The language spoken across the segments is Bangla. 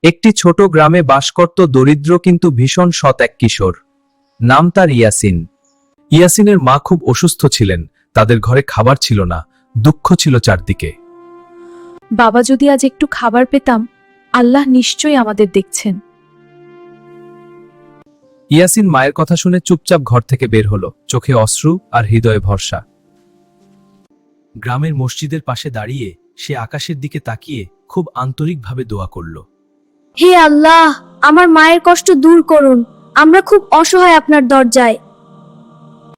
একটি ছোট গ্রামে বাস করত দরিদ্র কিন্তু ভীষণ সৎ এক কিশোর। নাম তার ইয়াসিন। ইয়াসিনের মা খুব অসুস্থ ছিলেন, তাদের ঘরে খাবার ছিল না, দুঃখ ছিল চারদিকে। বাবা, যদি আজ একটু খাবার পেতাম। আল্লাহ নিশ্চয়ই আমাদের দেখছেন। ইয়াসিন মায়ের কথা শুনে চুপচাপ ঘর থেকে বের হলো, চোখে অশ্রু আর হৃদয়ে ভরসা। গ্রামের মসজিদের পাশে দাঁড়িয়ে সে আকাশের দিকে তাকিয়ে খুব আন্তরিকভাবে দোয়া করল। হে আল্লাহ, আমার মায়ের কষ্ট দূর করুন, আমরা খুব অসহায় আপনার দরজায়।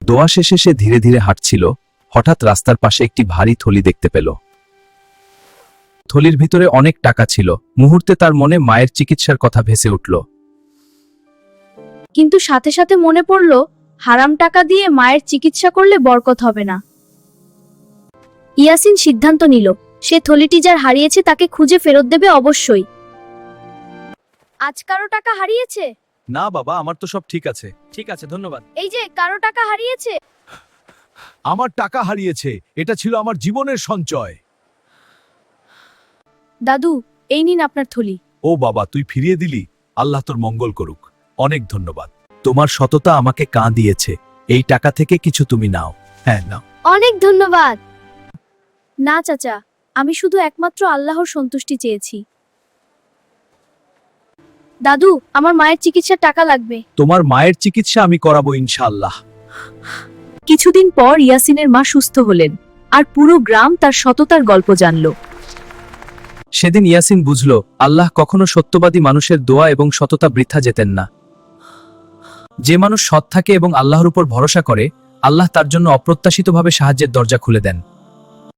দোয়া শেষে সে ধীরে ধীরে হাঁটছিল, হঠাৎ রাস্তার পাশে একটি ভারী থলি দেখতে পেল। থলির ভিতরে অনেক টাকা ছিল। মুহূর্তে তার মনে মায়ের চিকিৎসার কথা ভেসে উঠল। কিন্তু সাথে সাথে মনে পড়ল, হারাম টাকা দিয়ে মায়ের চিকিৎসা করলে বরকত হবে না। ইয়াসিন সিদ্ধান্ত নিল, সে থলিটি যার হারিয়েছে তাকে খুঁজে ফেরত দেবে অবশ্যই। আজ কারো টাকা হারিয়েছে? না বাবা, আমার তো সব ঠিক আছে। ঠিক আছে, ধন্যবাদ। এই যে কারো টাকা হারিয়েছে? আমার টাকা হারিয়েছে, এটা ছিল আমার জীবনের সঞ্চয়। দাদু, এই নিন আপনার থলি। ও বাবা, তুই ফিরিয়ে দিলি, আল্লাহ তোর মঙ্গল করুক। অনেক ধন্যবাদ। তোমার সততা আমাকে কাঁ দিয়েছে। এই টাকা থেকে কিছু তুমি নাও। হ্যাঁ, নাও। অনেক ধন্যবাদ। না চাচা, আমি শুধু একমাত্র আল্লাহর সন্তুষ্টি চেয়েছি। দাদু, আমার মায়ের চিকিৎসার টাকা লাগবে। তোমার মায়ের চিকিৎসা আমি করাবো ইনশাআল্লাহ। কিছুদিন পর ইয়াসিনের মা সুস্থ হলেন, আর পুরো গ্রাম তার সততার গল্প জানল। সেদিন ইয়াসিন বুঝল, আল্লাহ কখনো সত্যবাদী মানুষের দোয়া এবং সততা বৃথা যেতেন না। যে মানুষ সৎ থাকে এবং আল্লাহর উপর ভরসা করে, আল্লাহ তার জন্য অপ্রত্যাশিতভাবে সাহায্যের দরজা খুলে দেন।